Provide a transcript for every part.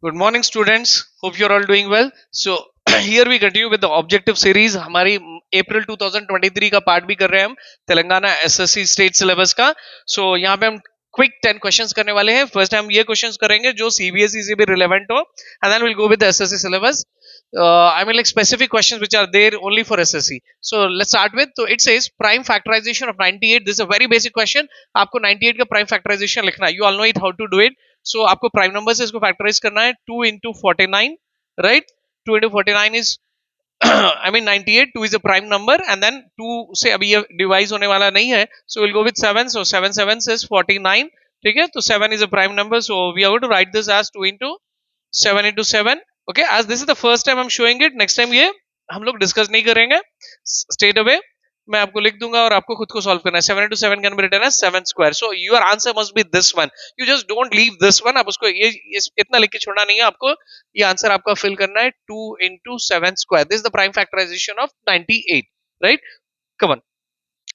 Good morning, students. Hope you're all doing well. So here we continue with the objective series. हमारी अप्रैल 2023 का part भी कर रहे हैं हम तेलंगाना एसएससी स्टेट सिलेबस का. So यहाँ पे हम क्विक 10 क्वेश्चंस करने वाले हैं. फर्स्ट हम ये क्वेश्चंस करेंगे जो सीबीएसई से भी रिलेवेंट हो, and then we'll go with the SSC syllabus. I mean like specific questions which are there only for SSC. So let's start with. So it says prime factorization of 98. This is a very basic question. आपको 98 का prime factorization लिखना है. You all know it how to do it. So आपको prime number से इसको factorise करना है. 2 into 49, right? 2 into 49 is I mean 98. 2 is a prime number, and then 2 से अभी ये डिवाइज होने वाला नहीं है, so we'll go with 7. So 7 7 says 49. ठीक है, तो 7 is a prime number, so we are going to write this as 2 into 7 into 7. Okay, as this is the first time I'm showing it, next time ये हम लोग discuss नहीं करेंगे, straight away मैं आपको लिख दूंगा और आपको खुद को सॉल्व करना है. 7 into 7 can be written as 7 square. So your answer must be this one. You just don't leave this one. आप उसको ये इतना लिख के छोड़ना नहीं है, आपको ये आंसर आपका फिल करना है. 2 into 7 square. This is the prime factorization of 98, right? Come on.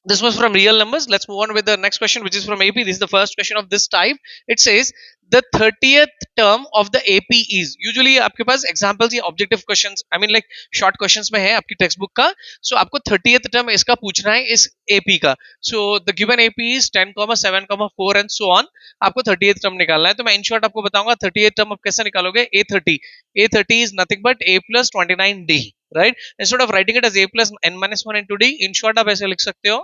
This was from real numbers. Let's move on with the next question, which is from AP. This is the first question of this type. It says the 30th term of the AP is. Usually आपके पास examples या objective questions, I mean like short questions में है आपकी textbook का. So आपको 30th term इसका पूछना है इस AP का. So the given AP is 10, 7, 4 and so on. आपको 30th term निकालना है. तो मैं in short आपको बताऊंगा 30th term आप कैसे निकालोगे. A30. A30 is nothing but A plus 29D. Right? Instead of writing it as a plus n minus 1 into d, in short आप ऐसे लिख सकते हो.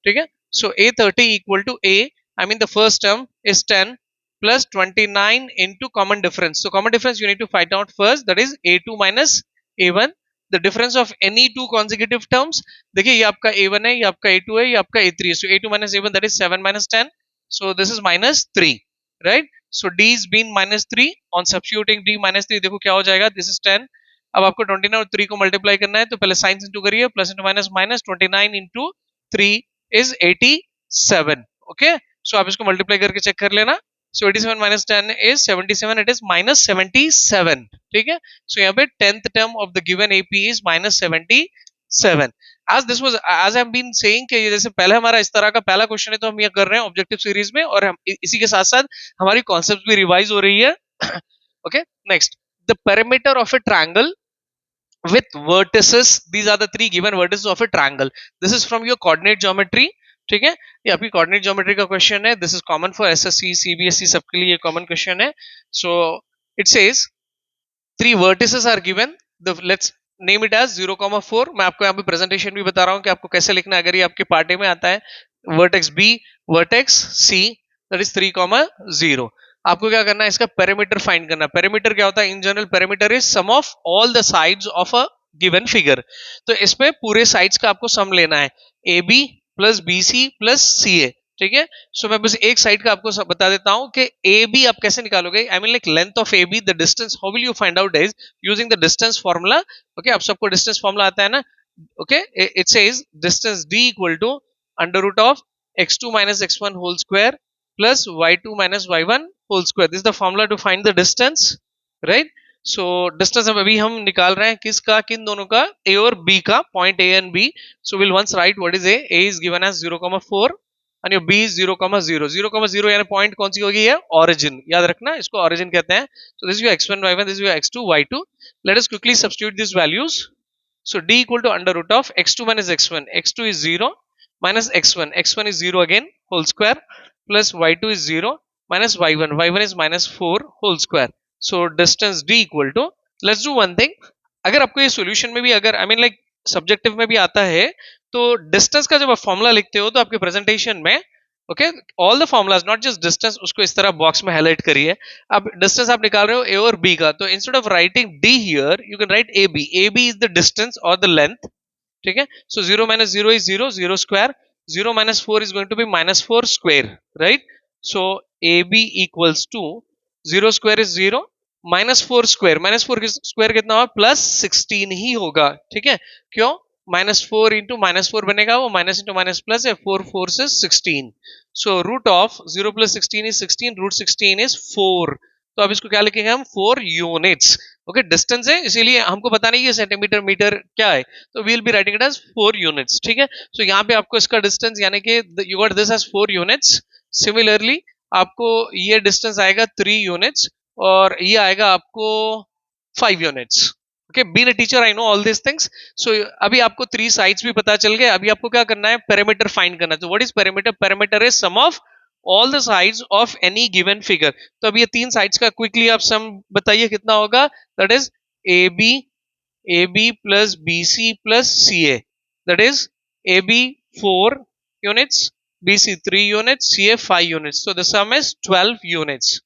ठीक है, so a30 equal to a, I mean the first term is 10 plus 29 into common difference. So common difference you need to find out first, that is a2 minus a1, the difference of any two consecutive terms. देखिए ये आपका a1 है, ये आपका a2 है, ये आपका a3 है. So a2 minus a1 that is 7 minus 10, so this is minus 3, right? So d is been minus 3. On substituting d minus 3, देखो क्या हो जाएगा. This is 10. अब आपको 29 और 3 को मल्टीप्लाई करना है, तो पहले साइंस इंटू करिए. Plus into minus minus. 29 into 3 is 87. Okay, so आप इसको मल्टीप्लाई करके चेक कर लेना. So 87 minus 10 is 77. It is minus 77. ठीक है, सो यहाँ पे 10th term of the given AP is minus 77. आज दिस वाज, आज आई हैव बीन सेइंग कि जैसे पहले हमारा इस तरह का पहला क्वेश्चन है, तो हम ये कर रहे हैं ऑब्जेक्टिव सीरीज में, और हम इसी के साथ साथ हमारी कॉन्सेप्ट भी रिवाइज हो रही है. Okay, next, the perimeter of a triangle with vertices. These are the three given vertices of a triangle. This is from your coordinate geometry. ठीक है, ये आपकी coordinate geometry का क्वेश्चन है. This is common for SSC, CBSE, सबके लिए ये common question है. So it says three vertices are given. Let's name it as 0,4. मैं आपको यहाँ पे प्रेजेंटेशन भी बता रहा हूँ कि आपको कैसे लिखना है, अगर ये आपके पार्ट ए में आता है. Vertex B, vertex C, that is 3,0. आपको क्या करना है, इसका पेरीमीटर फाइंड करना. पेरीमीटर क्या होता है? In general perimeter is sum of all the sides of a given figure. तो इसमें पूरे साइड्स का आपको सम लेना है. A B plus B C plus C A. ठीक है, सो मैं बस एक साइड का आपको बता देता हूं कि ए बी आप कैसे निकालोगे. I mean like length of A B, the distance, how will you find out is using the distance formula. Okay, आप सबको डिस्टेंस फॉर्मूला आता है ना. Okay, it says distance D equal to under root of x2 minus x1 whole square plus y2 minus y1 whole square. This is the formula to find the distance, right? So distance अभी हम निकाल रहे हैं किसका, किन दोनों का, a और b का, point a and b. So we'll once write what is a. A is given as 0,4 and your b is 0,0. 0,0 यानी point कौन सी होगी, है origin. याद रखना, इसको origin कहते हैं. So this is your x1 y1, this is your x2 y2. Let us quickly substitute these values. So d equal to under root of x2 minus x1. x2 is 0 minus x1. x1 is 0 again whole square plus y2 is 0 minus y1. y1 is minus 4 whole square. So distance d equal to, let's do one thing. अगर आपको ये solution में भी, अगर आई mean like subjective में भी आता है, तो डिस्टेंस का जब आप फॉर्मूला लिखते हो तो आपके प्रेजेंटेशन में, okay, all the formulas not just distance, उसको इस तरह बॉक्स में हाईलाइट करिए. अब डिस्टेंस आप निकाल रहे हो ए और बी का, तो instead of writing D here you can write A B. A B is the distance और द लेंथ. ठीक है, सो 0 minus 0 is 0, 0 square. 0 minus 4 is going to be minus 4 square, right? So AB equals to 0 square is 0 minus 4 square. minus 4 square कितना होगा, plus 16 ही होगा. ठीक है, क्यों, minus 4 into minus 4 बनेगा, वो minus into minus plus है. 4 4 से 16. So root of 0 plus 16 is 16, root 16 is 4. तो अब इसको क्या लिखेंगे हम, 4 यूनिट्स. ओके, डिस्टेंस है इसीलिए हमको पता नहीं है सेंटीमीटर मीटर क्या है, तो we will be writing it as 4 units. ठीक है, सो यहाँ पे आपको इसका डिस्टेंस यानी कि you got this as 4 units. Similarly आपको ये डिस्टेंस आएगा 3 यूनिट्स, और ये आएगा आपको 5 units. Okay, being a teacher I know all this things. So अभी आपको 3 साइड्स भी पता चल गए। अभी आपको क्या करना है, पेरीमीटर फाइंड करना है। तो what is perimeter? Perimeter is sum of all the sides of any given figure. तो अब ये 3 साइड्स का क्विकली आप सम बताइए कितना होगा। That is A B plus B C plus C A, that is A B 4 units, B C 3 units, C A 5 units. तो the sum is 12 units.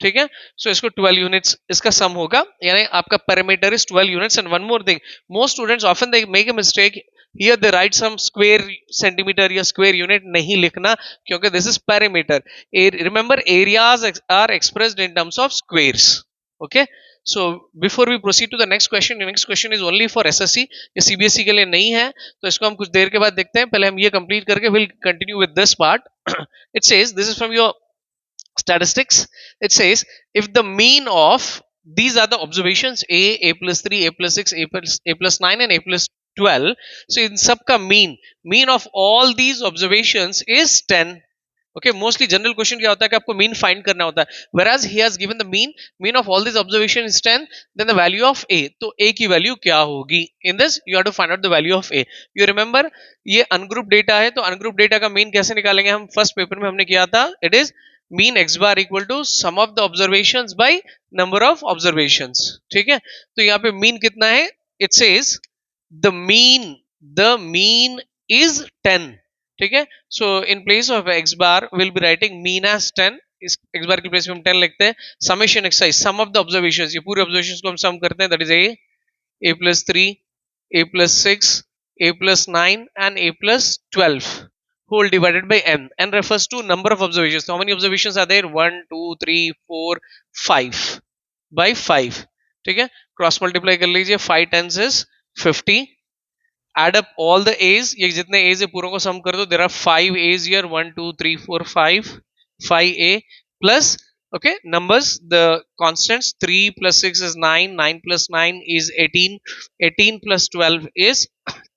ठीक है, सो इसको 12 यूनिट्स इसका सम होगा, यानी आपका parameter is 12 units. And one more thing, most students often they make a mistake here, they write some square centimetre या square unit. नहीं लिखना, क्योंकि this is parameter. Remember, areas are expressed in terms of squares. Okay, so before we proceed to the next question is only for SSC, ये CBSE के लिए नहीं है। तो इसको हम कुछ देर के बाद देखते हैं। पहले हम ये कंप्लीट करके will continue with this part. It says, this is from your statistics. It says if the mean of these are the observations a plus 3, a plus 6, a plus 9 and a plus 12. So in सबका mean of all these observations is 10. Okay, mostly general question क्या होता है कि आपको mean find करना होता है। whereas he has given the mean of all these observation is 10, then the value of a, तो a की वैल्यू क्या होगी? in this you have to find out the value of a. you remember, ये ungroup data है, तो ungroup data का mean कैसे निकालेंगे? हम फर्स्ट पेपर में हमने किया था, it is mean x bar equal to sum of the observations by number of observations. ठीक है, तो यहाँ पे मीन कितना है? It says the mean is 10। ठीक है, so in place of x bar will be writing mean as 10। इस x बार की प्लेस में हम 10 लिखते हैं। Summation exercise, sum of the observations, ये पूरे ऑब्जर्वेशंस को हम सम करते हैं। That is a plus 3, a plus 6, a plus 9 and a plus 12 whole divided by n. n refers to number of observations. So how many observations are there? 1 2 3 4 5 by 5। ठीक है, cross multiply कर लीजिए, 5 10s is 50। add up all the a's, ये जितने a's है पूरों को सम कर दो। there are 5 a's here, 1 2 3 4 5 5a plus, okay, numbers, the constants, 3 plus 6 is 9, 9 plus 9 is 18, 18 plus 12 is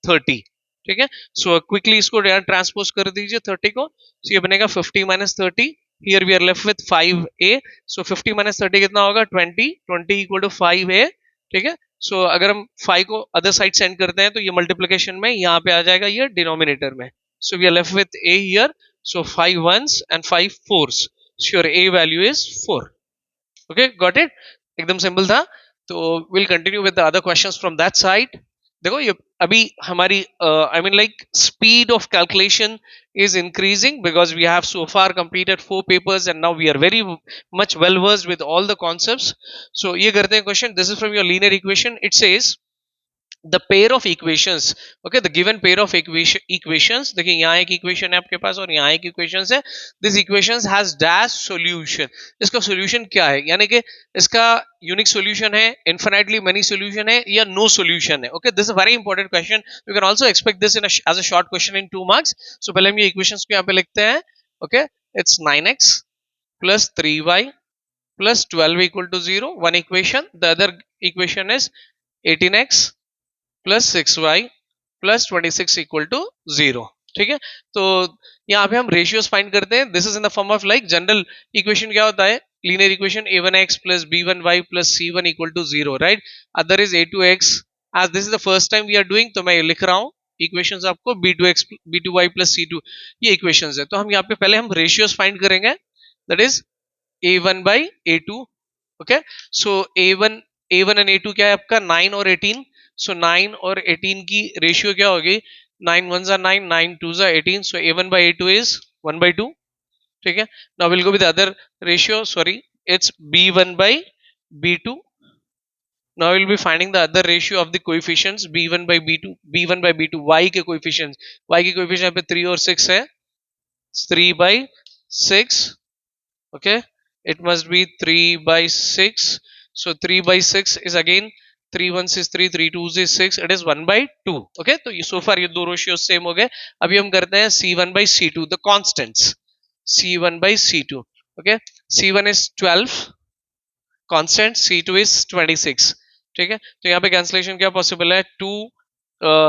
30। ठीक है, सो क्विकली इसको ट्रांसपोज कर दीजिए 30 को। so ये बनेगा 50 minus 30। here we are left with 5a, so 50 minus 30 कितना होगा? 20, 20 equal to 5a। ठीक है, सो अगर हम 5 को अदर साइड सेंड करते हैं तो ये मल्टीप्लिकेशन में यहाँ पे आ जाएगा, ये डिनोमिनेटर में। So we are left with a here, so 5 ones and 5 fours, so your a value is 4। Okay, got it, एकदम सिंपल था। तो will continue with the other questions from that side. देखो ये अभी हमारी आई mean like speed of calculation is increasing because we have so far completed 4 papers and now we are very much well versed with all the concepts. So ये करते हैं question, this is from your linear equation. It says the pair of equations, okay, the given pair of equations, देखिए यहाँ एक equation है आपके पास और यहाँ एक equations है। this equations has dash solution, इसका solution क्या है? यानी कि इसका unique solution है, infinitely many solution है, या no solution है। okay, this is a very important question, you can also expect this in as a short question in 2 marks। so पहले हम ये equations को यहाँ पे लिखते हैं। okay, it's 9x plus 3y plus 12 equal to 0, one equation। the other equation is 18x plus 6y plus 26 equal to 0। ठीक है, तो यहाँ पे हम रेशियोज फाइंड करते हैं। This is in the form of like general equation क्या होता है? Linear equation a1x plus b1y plus c1 equal to 0, right? Other is a2x। आज this is the first time we are doing, तो मैं लिख रहा हूँ इक्वेशंस आपको b2x b2y प्लस c2, ये इक्वेशंस है। तो हम यहाँ पे पहले हम रेशियोज फाइंड करेंगे, that is a1 by a2। Okay, so a1 and a2 क्या है आपका? 9 और 18। सो 9 और 18 की रेशियो क्या होगी? 9 1s are 9, 9 2s are 18, so a1 by a2 is 1 by 2। ठीक है, now we'll go with the other ratio, sorry, it's b1 by b2। now we'll be finding the other ratio of the coefficients b1 by b2 y के coefficients, y के coefficient यहाँ पे 3 और 6 है, 3 by 6। okay, it must be 3 by 6, so 3 by 6 is again 3 1s is 3, 3 2s is 6, it is 1 by 2। okay, तो ये so far ये दो रेशियोज सेम हो गए। अभी हम करते हैं c1 by c2, the constants, c1 by c2। okay, c1 is 12 constant, c2 is 26। ठीक है, तो यहाँ पे कैंसिलेशन क्या पॉसिबल है? 2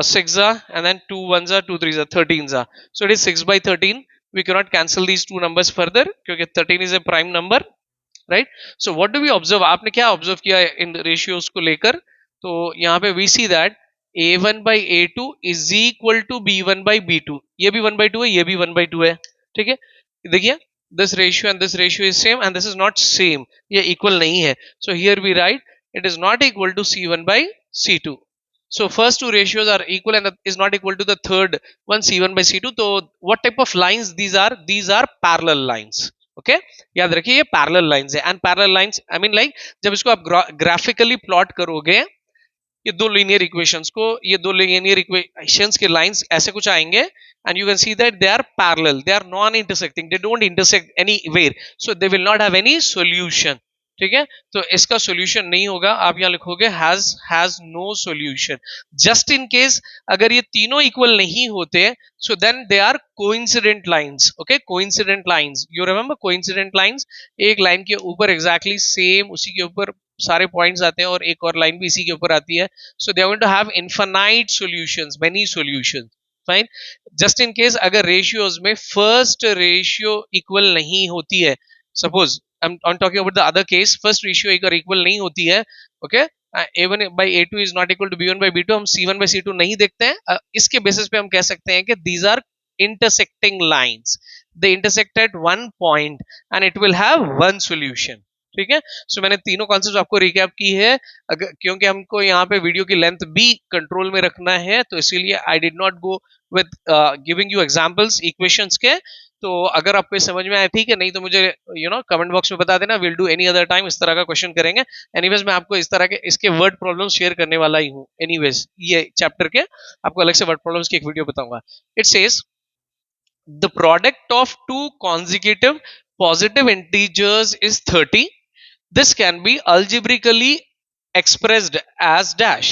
6 and then 2 1s are 2 3s are 13s are, so it is 6 by 13। we cannot cancel these two numbers further क्योंकि 13 is a prime number। Right. So what do we observe, आपने क्या observe किया इन ratios को लेकर? तो यहाँ पे we see that a1 by a2 is equal to b1 by b2. ये भी 1/2 है, ये भी 1/2 है. ठीक है, देखिए this ratio and this ratio is same and this is not same, ये equal नहीं है. So here we write it is not equal to c1 by c2. So first two ratios are equal and is not equal to the third one c1 by c2. So what type of lines these are? These are parallel lines. Okay okay? याद रखिए ये parallel lines है. And parallel lines I mean like जब इसको आप graphically plot करोगे, ये दो लीनियर इक्वेशंस को, ये दो लीनियर इक्वेशंस के लाइंस ऐसे कुछ आएंगे and you can see that they are parallel, they are non intersecting, they don't intersect anywhere, so they will not have any solution. ठीक है, तो इसका सॉल्यूशन नहीं होगा. आप यहां लिखोगे has no solution. Just in case अगर ये तीनों इक्वल नहीं होते, so then they are coincident lines. Okay, coincident lines, you remember coincident lines, एक लाइन के ऊपर एग्जैक्टली सेम उसी के ऊपर सारे पॉइंट्स आते हैं और एक और लाइन भी इसी के ऊपर आती है. So they are going to have infinite solutions, many solutions. Fine. Just in case अगर रेशियोज में फर्स्ट रेशियो इक्वल नहीं होती है, suppose I'm talking about the other case, first ratio अगर इक्वल नहीं होती है, okay, a1 by a2 is not equal to b1 by b2, हम c1 by c2 नहीं देखते हैं. इसके बेसिस पे हम कह सकते हैं कि these are intersecting lines, they intersect at one point and it will have one solution. ठीक है, सो मैंने तीनों कॉन्सेप्ट आपको रिकैप की है. अगर क्योंकि हमको यहाँ पे वीडियो की लेंथ भी कंट्रोल में रखना है, तो इसीलिए I did not go with giving you examples equations के. तो अगर आपको समझ में आया ठीक है, नहीं तो मुझे कमेंट बॉक्स में बता देना. Will do any other time इस तरह का क्वेश्चन करेंगे. एनीवेज मैं आपको इस तरह के इसके वर्ड प्रॉब्लम्स शेयर करने वाला ही हूँ. एनीवेज ये चैप्टर के आपको अलग से वर्ड प्रॉब्लम्स की एक वीडियो बताऊंगा. It says the product of two consecutive positive integers is 30. This can be algebraically expressed as dash.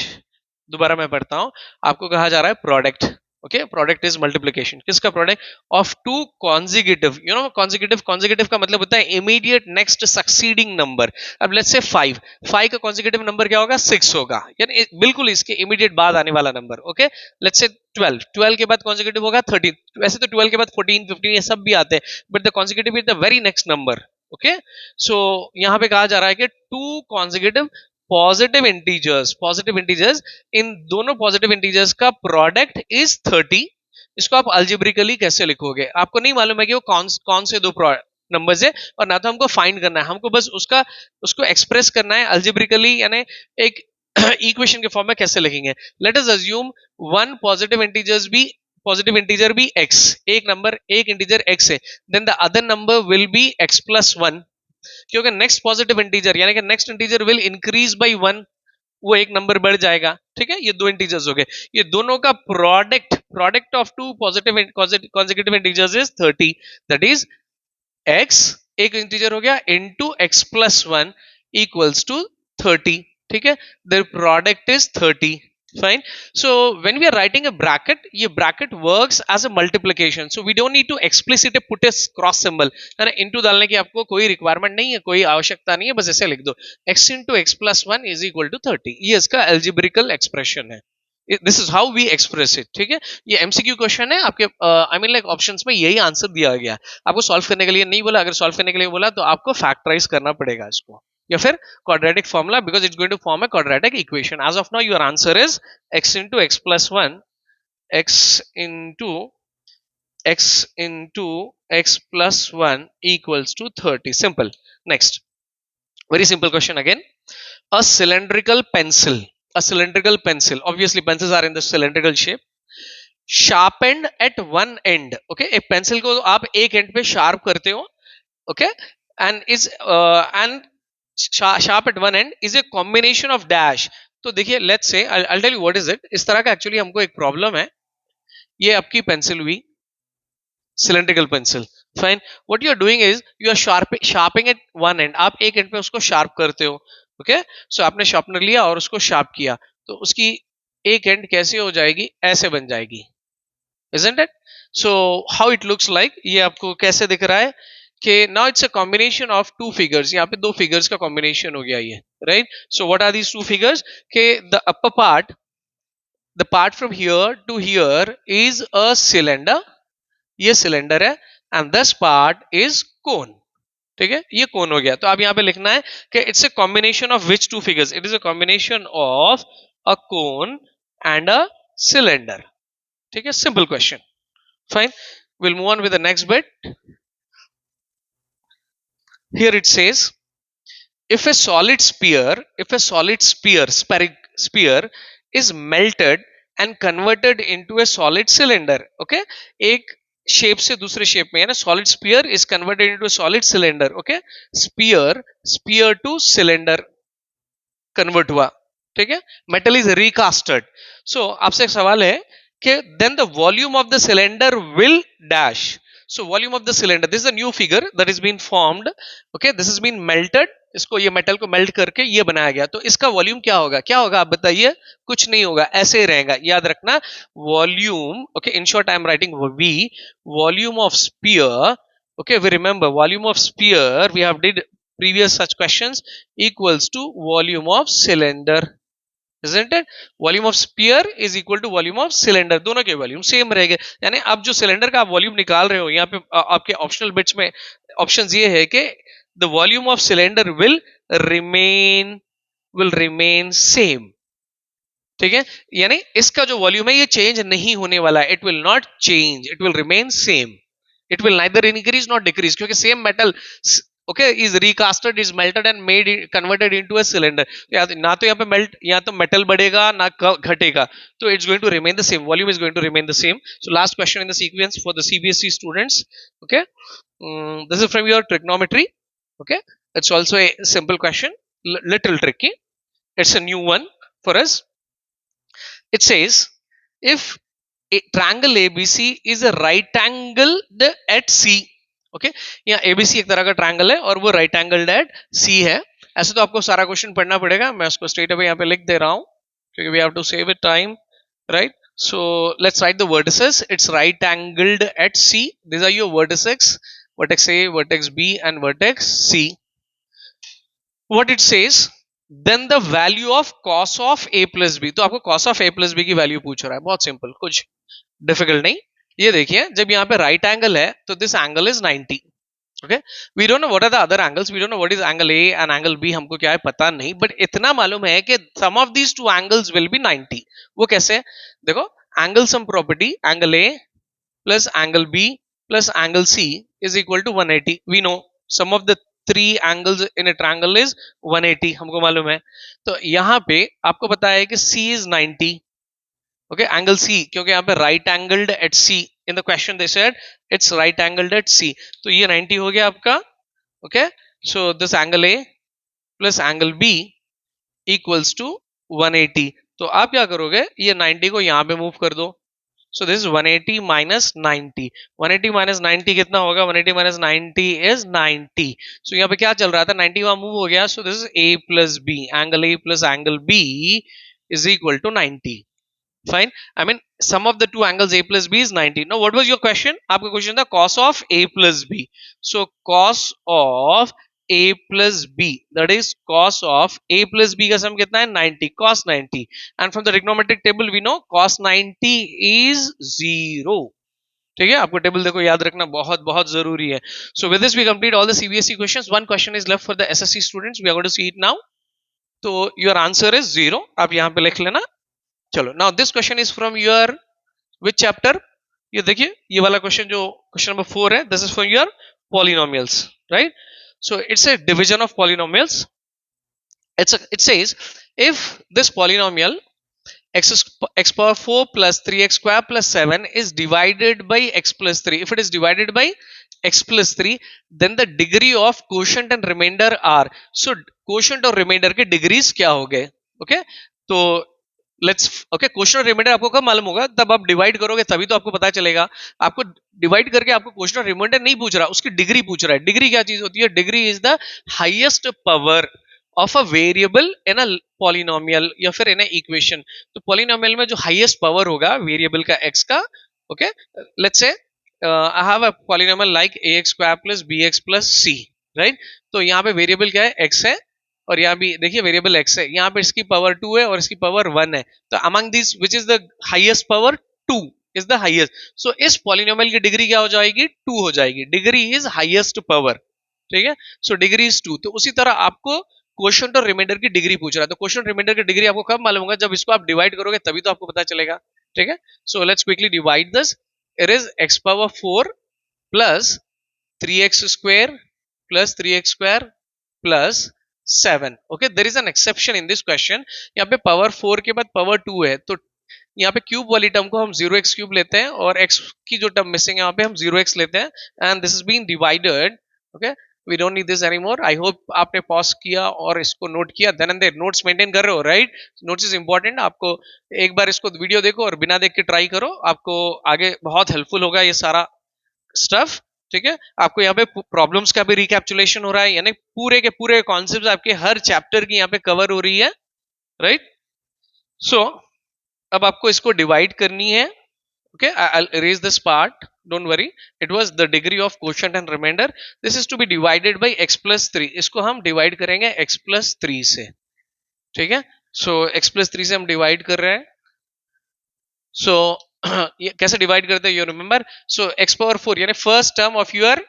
दोबारा मैं पढ़ता हूं, आपको कहा जा रहा है product. Okay, product is multiplication. किसका product? Of two consecutive. Consecutive, consecutive का मतलब होता है इमीडिएट नेक्स्ट सक्सीडिंग नंबर. अब लेट्स से 5, 5 का कॉन्जिक्यूटिव नंबर क्या होगा? 6 होगा, यानी बिल्कुल इसके इमीडिएट बाद आने वाला नंबर. ओके, लेट्स से 12, 12 के बाद कॉन्जिक्यूटिव होगा 13. वैसे तो 12 के बाद 14, 15 ये सब भी आते हैं, but the consecutive is the very next number. Okay, so यहां पे कहा जा रहा है कि two consecutive positive integers, positive integers, इन दोनों पॉजिटिव इंटीजर्स का प्रोडक्ट इज 30. इसको आप अल्जेब्रिकली कैसे लिखोगे? आपको नहीं मालूम है कि वो कौन से दो नंबर्स है, और ना तो हमको फाइंड करना है, हमको बस उसको एक्सप्रेस करना है अल्जेब्रिकली, यानी एक इक्वेशन के फॉर्म में कैसे लिखेंगे. Let us assume one positive integer भी x, एक इंटीजर x है, then the other number will be x plus 1, क्योंकि नेक्स्ट पॉजिटिव इंटीजर यानी कि next integer will increase by 1, वो एक नंबर बढ़ जाएगा. ठीक है, ये दो इंटीजर्स हो गए. ये दोनों का product of two positive consecutive integers is 30. That is x, एक इंटीजर हो गया, into x plus 1 equals to 30. ठीक है, their product is 30. Fine. So when we are writing a bracket, ये bracket works as a multiplication. So we don't need to explicitly put a cross symbol. है ना, into डालने की आपको कोई requirement नहीं है, कोई आवश्यकता नहीं है, बस ऐसे लिख दो x into x plus 1 is equal to 30. ये इसका algebraical expression है. This is how we express it. ठीक है, ये MCQ क्वेश्चन है आपके, आई मीन लाइक ऑप्शंस में यही आंसर दिया गया. आपको सॉल्व करने के लिए नहीं बोला, अगर सॉल्व करने के लिए बोला तो आपको फैक्टराइज करना पड़ेगा इसको, या फिर quadratic formula, because it's going to form a quadratic equation. As of now your answer is x into x plus 1, x into x plus 1 equals to 30. Simple. Next, very simple question again. A cylindrical pencil, obviously pencils are in the cylindrical shape, sharpened at one end. Okay, एक pencil को आप एक and पे sharp करते हो. okay, and sharp at one end is a combination of dash. तो देखिए, let's say I'll tell you what is it. इस तरह का एक्चुअली हमको एक प्रॉब्लम है. ये आपकी पेंसिल हुई, cylindrical pencil. Fine. What you are doing is you are sharping at one end, आप एक एंड पे उसको शार्प करते हो. ओके, सो आपने शार्पनर लिया और उसको शार्प किया, तो उसकी एक एंड कैसे हो जाएगी? ऐसे बन जाएगी. isn't it? So how it looks like, ये आपको कैसे दिख रहा है कि now it's a combination of two figures. यहाँ पे दो figures का combination हो गया ये, right? So what are these two figures? कि the upper part, the part from here to here is a cylinder, ये cylinder है, and this part is cone. ठीक है, ये कौन हो गया। तो अब यहाँ पे लिखना है कि it's a combination of which two figures, it is a combination of a cone and a cylinder. ठीक है, simple question, fine. Will move on with the next bit. Here it says if a solid sphere sphere is melted and converted into a solid cylinder, okay, एक shape से दूसरे shape में है ना, solid sphere is converted into solid cylinder, okay, sphere sphere to cylinder convert हुआ, ठीक है, metal is रिकास्टेड। सो आपसे एक सवाल है कि then the volume of the cylinder will dash. So volume of the cylinder, this is a new figure that is been formed, okay, this is been melted, इसको ये मेटल को मेल्ट करके ये बनाया गया, तो इसका वॉल्यूम क्या होगा, क्या होगा आप बताइए। कुछ नहीं होगा, ऐसे ही रहेगा, याद रखना volume, okay, in short I am writing V, volume of sphere, okay, we remember volume of sphere we have did previous such questions equals to volume of cylinder, isn't it? Volume of sphere is equal to volume of cylinder, दोनों के volume same रहेंगे। यानी अब जो cylinder का आप volume निकाल रहे हो, यहाँ पे आपके ऑप्शनल बिट्स में ऑप्शंस ये है कि the volume of cylinder will remain same, ठीक है, यानी इसका जो वॉल्यूम है ये चेंज नहीं होने वाला है, it will not change, it will remain same, it will neither increase not decrease, क्योंकि same metal, okay, is recasted, is melted and made converted into a cylinder, ना तो यहाँ पे मेल्ट या तो मेटल बढ़ेगा ना घटेगा, तो it's going to remain the same, volume is going to remain the same. So last question in the sequence for the CBSE students, okay, this is from your trigonometry, okay, it's also a simple question, little tricky, it's a new one for us. It says if a triangle ABC is a right angled at C, okay, यहाँ ABC एक तरह का triangle है और वो right angled at C है। ऐसे तो आपको सारा क्वेश्चन पढ़ना पड़ेगा, मैं उसको स्ट्रेट अवे यहाँ पे लिख दे रहा हूँ क्योंकि we have to save it time, right? So let's write the vertices. It's right angled at C. These are your vertices, vertex A, vertex B and vertex C. What it says, then the value of cos of a plus b, तो आपको cos of a plus b की value पूछ रहा है, बहुत simple, कुछ difficult नहीं। ये देखिए, जब यहाँ पे राइट एंगल है तो this angle is 90, okay, we don't know what are the other angles, we don't know what is angle A and angle B, हमको क्या है पता नहीं, बट इतना मालूम है कि sum of these two angles will be 90। वो कैसे, देखो, angle sum property, angle A plus angle B plus angle C is equal to 180, we know sum of the three angles in a triangle is 180, हमको मालूम है। तो यहाँ पे आपको पता है कि C is 90, okay, angle C, क्योंकि यहाँ पे right angled at C, in the question they said it's right angled at C, तो ये 90 हो गया आपका, okay, so this angle A plus angle B equals to 180, तो आप क्या करोगे, ये 90 को यहाँ पे मूव कर दो, so this is 180 minus 90, 180 minus 90 कितना होगा, 180 minus 90 is 90, so यहाँ पे क्या चल रहा था, 90 वहां मूव हो गया, so this is A plus B, angle A plus angle B is equal to 90, fine, I mean sum of the two angles A plus B is 90. Now what was your question, आपका question था cos of A plus B, so cos of A plus B, that is cos of A plus B का सम कितना है, 90, cos 90, and from the trigonometric table we know cos 90 is 0, ठीक है, आपको table देखो याद रखना बहुत बहुत जरूरी है। So with this we complete all the CBSE questions, one question is left for the SSC students, we are going to see it now, तो your answer is 0, आप यहाँ पे लिख लेना। चलो, now this question is from your which chapter, ये देखिए, ये वाला क्वेश्चन जो क्वेश्चन नंबर 4 है, this is for your polynomials, right? So it's a division of polynomials. It says if this polynomial x power 4 plus 3x square plus 7 is divided by x plus 3, if it is divided by x plus 3, then the degree of quotient and remainder are, so quotient और remainder के degrees क्या हो गए, okay, तो let's, okay, question और reminder आपको कब मालूम होगा, तब आप डिवाइड करोगे तभी तो आपको पता चलेगा। आपको डिवाइड करके आपको क्वेश्चन और रिमाइंडर नहीं पूछ रहा, उसकी डिग्री पूछ रहा है। डिग्री क्या चीज होती है, degree is the highest power of a variable in a polynomial या फिर इन अ इक्वेशन। तो पॉलिनोमियल में जो हाईएस्ट पावर होगा वेरिएबल का एक्स का, okay, let's say I have a polynomial like ax square plus bx plus c, right, तो यहाँ पे वेरिएबल क्या है, x है, और यहाँ भी देखिए वेरिएबल x है, यहाँ पे इसकी पावर 2 है और इसकी पावर 1 है, तो among this which is the highest power, 2 is the highest, so इस पॉलिनोमियल की डिग्री क्या हो जाएगी, 2 हो जाएगी, डिग्री इज हाईएस्ट पावर, ठीक है। So degree is 2। तो उसी तरह आपको क्वोशंट और रिमाइंडर की डिग्री पूछ रहा है, तो क्वोशंट रिमाइंडर की डिग्री आपको कब मालूम होगा, जब इसको आप डिवाइड करोगे तभी तो आपको पता चलेगा। ठीक है। So let's quickly divide this. It is x power 4 plus 3x square plus 3x square plus 7। Okay, there is an exception in this question. यहाँ पे पावर 4 के बाद पावर 2 है, तो यहाँ पे क्यूब वाली टर्म को हम 0x क्यूब लेते हैं और x की जो टर्म मिसिंग है यहाँ पे हम 0x लेते हैं, and this is being divided. Okay, we don't need this anymore. I hope आपने पॉज किया और इसको नोट किया, then and their notes maintain कर रहे हो, राइट? Notes is important. आपको एक बार इसको वीडियो देखो और बिना देख के ट्राई करो, आपको आगे बहुत हेल्पफुल होगा ये सारा स्टफ। ठीक है, आपको यहाँ पे प्रॉब्लम्स का भी रिकैप्चुलेशन हो रहा है, यानी पूरे के पूरे कॉन्सेप्ट्स आपके हर चैप्टर की यहाँ पे कवर हो रही है, राइट? सो अब आपको इसको डिवाइड करनी है। Okay, I'll erase this part, don't worry. It was the degree of quotient and remainder. This is to be divided by x plus 3. इसको हम डिवाइड करेंगे x plus 3 से। ठीक है, सो x plus 3 से हम डिवाइड कर रहे हैं। सो ये कैसे डिवाइड करते हैं, you remember? So x power 4 यानी first term of your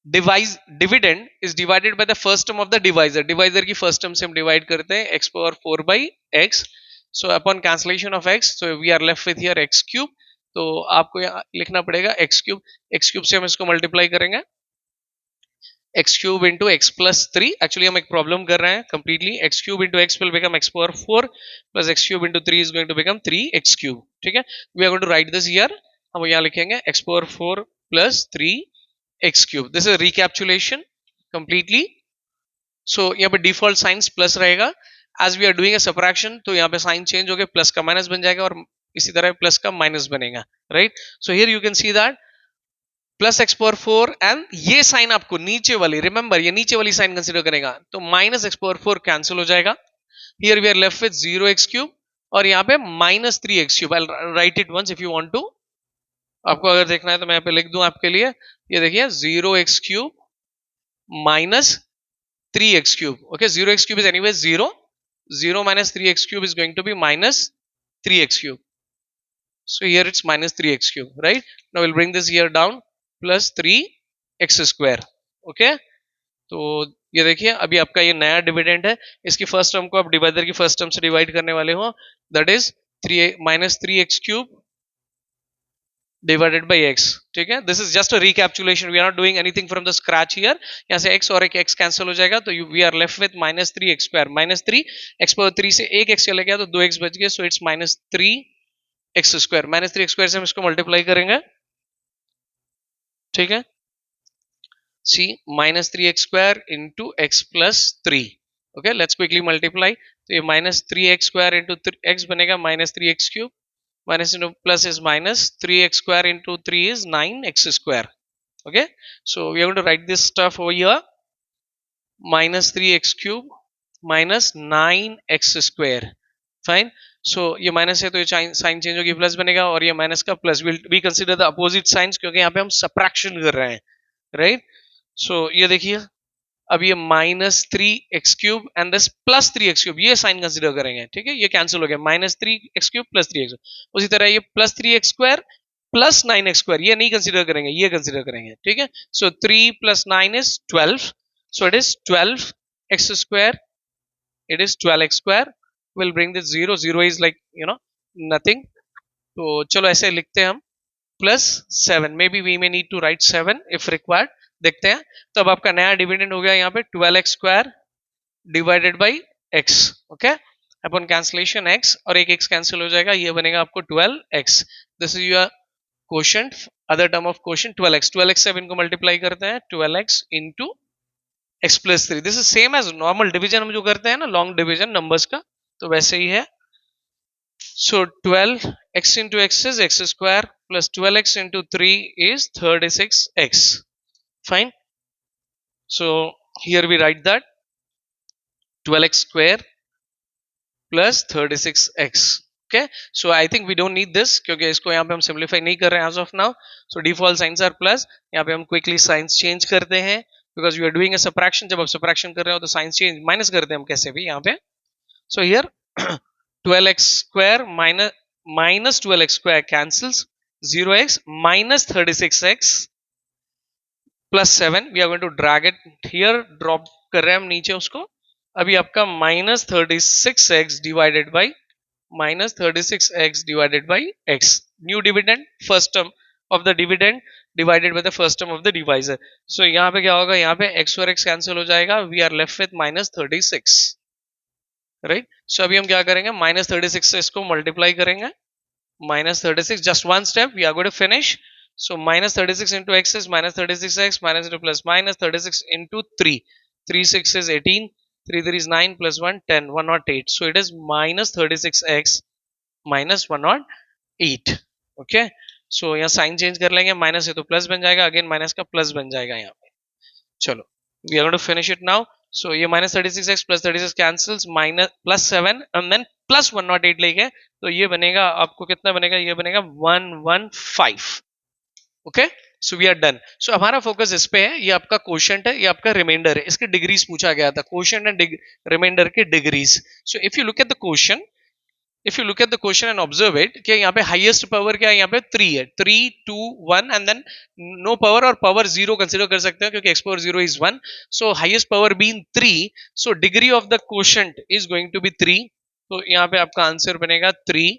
dividend is divided by the first term of the divisor. Divisor की फर्स्ट टर्म से हम डिवाइड करते हैं x power 4 by x। So upon cancellation of x, so we are left with here x cube. तो आपको यहाँ लिखना पड़ेगा x क्यूब। x क्यूब से हम इसको मल्टीप्लाई करेंगे, x cube into x plus 3। Actually हम एक प्रॉब्लम कर रहे हैं completely. x cube into x will become x power 4 plus x cube into 3 is going to become 3x cube. ठीक है, we are going to write this here. हम यहाँ लिखेंगे x power 4 plus 3x cube. This is recapitulation completely. So यहाँ पे default signs plus रहेगा। As we are doing a subtraction, तो यहाँ पे साइन चेंज हो गया, प्लस का माइनस बन जाएगा और इसी तरह प्लस का माइनस बनेगा, right? So here you can see that plus x power 4 and ये साइन आपको नीचे वाली, रिमेंबर ये नीचे वाली साइन कंसीडर करेगा, तो माइनस एक्स पावर 4 कैंसिल हो जाएगा। Here we are left with 0x cube और यहाँ पे minus 3x cube. I write it once if you want to. आपको अगर देखना है तो मैं यहाँ पे लिख दूं आपके लिए। ये देखिए 0x cube minus 3x cube. Okay, 0x cube is anyways 0, 0 minus 3x cube is going to be minus 3x cube. So here it's minus 3x cube, right? Now we'll bring this here down plus 3x square. Okay? तो ये देखिए अभी आपका ये नया dividend है, इसकी first term को आप डिवाइडर की फर्स्ट टर्म से डिवाइड करने वाले हो, that is 3 minus 3x cube divided by x। ठीक है, this is just a recapitulation, we are not doing anything from the scratch here. यहाँ से x और एक x कैंसिल हो जाएगा, तो we are left with minus 3x square. Minus 3 x power 3 से एक x चले गया तो 2x बच गए, so it's minus 3x square. Minus 3x square से हम इसको मल्टीप्लाई करेंगे। ठीक है, see minus 3x square into x plus 3। Okay, let's quickly multiply. तो ये minus 3x square into x बनेगा minus 3x cube, minus into plus is minus 3x square into 3 is 9x square. Okay, so we are going to write this stuff over here, minus 3x cube minus 9x square. Fine. So ये minus है तो ये sign change होगी, plus बनेगा, और ये minus का plus. Will be consider the opposite signs, क्योंकि यहाँ पे हम सबट्रैक्शन कर रहे हैं, राइट? सो ये देखिए अब ये minus 3x cube and this plus 3x cube, ये साइन कंसिडर करेंगे। ठीक है, ये कैंसिल हो गया, minus 3x cube plus 3x। उसी तरह ये plus 3x square plus 9x square, ये नहीं कंसिडर करेंगे, ये कंसिडर करेंगे। ठीक है, so 3 plus 9 is 12, so it is 12x square, it is 12x square. Will bring this 0, 0 is like you know nothing, तो चलो ऐसे लिखते हैं हम, plus 7, maybe we may need to write 7 if required. देखते हैं, तो अब आपका नया डिविडेंड हो गया यहाँ पे 12x square divided by x। Okay, upon cancellation x और एक x कैंसिल हो जाएगा, ये बनेगा आपको 12x। This is your quotient, other term of quotient 12x। 12x से अब इनको मल्टीप्लाई करते हैं, 12x into x plus 3। This is same as normal division हम जो करते हैं ना, लॉन्ग डिवीजन नंबर्स का, तो वैसे ही है। So 12x into x is x square plus 12x into 3 is 36x. Fine. So here we write that 12x square plus 36x. Okay. So I think we don't need this क्योंकि इसको यहाँ पे हम simplify नहीं कर रहे हैं as of now. So default signs are plus. यहाँ पे हम quickly signs change करते हैं because we are doing a subtraction. जब आप subtraction कर रहे हो तो signs change minus करते हैं हम कैसे भी यहाँ पे. So here 12x square minus 12x square cancels, 0x minus 36x +7 we are going to drag it here, drop कर रहे हैं हम नीचे उसको। अभी आपका -36x divided by -36x new dividend first term of the dividend divided by the first term of the divisor. So यहाँ पे क्या होगा, यहाँ पे x और x कैंसिल हो जाएगा, we are left with -36, right. So अभी हम क्या करेंगे, -36 से इसको मल्टीप्लाई करेंगे, -36, just one step, we are going to finish. So -36 into x is -36x, minus into plus, -36 into 3, 3 6 is 18, 3 3 is 9, plus 1 10, 108. So it is -36x minus 108. Okay, so यहाँ sign change कर लेंगे, माइनस है तो plus बन जाएगा, again minus का plus बन जाएगा यहाँ पे। चलो, we are going to finish it now. So ये -36x plus 36 cancels, +7 and then plus 108 लेंगे, तो ये बनेगा आपको कितना बनेगा, ये बनेगा 115। Okay, so we are done. So हमारा फोकस इस पे है, ये आपका क्वोशिएंट है, ये आपका रिमाइंडर है, इसके डिग्रीज पूछा गया था, क्वोशिएंट एंड रिमाइंडर के degrees. So if you look at the question, if you look at the question and observe it, कि यहाँ पे highest power क्या है, यहाँ पे 3 है, 3 2 1 and then no power और power 0 consider कर सकते हैं क्योंकि x power 0 is 1, so highest power being 3, so degree of the quotient is going to be 3, तो यहाँ पे आपका आंसर बनेगा 3।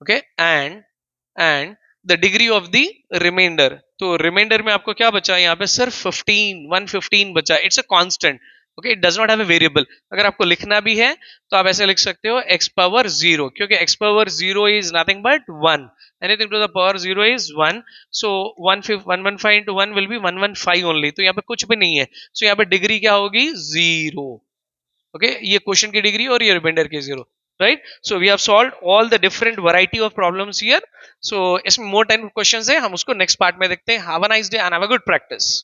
okay, and the degree of the remainder, तो रिमाइंडर में आपको क्या बचा, यहाँ पे सिर्फ 115 बचा, it's a constant. Okay, it does not have a variable. अगर आपको लिखना भी है तो आप ऐसे लिख सकते हो x पावर 0, क्योंकि x power 0 is nothing but 1, anything to the power 0 is 1, so 115 into 1 will be 115 only, तो यहाँ पे कुछ भी नहीं है, सो यहाँ पे डिग्री क्या होगी, 0। ओके, ये क्वेश्चन की डिग्री और ये रिमाइंडर की 0, right. So we have solved all the different variety of problems here. So इसमें मोर टाइम क्वेश्चंस है, हम उसको नेक्स्ट पार्ट में देखते हैं। Have a nice day and have a good practice.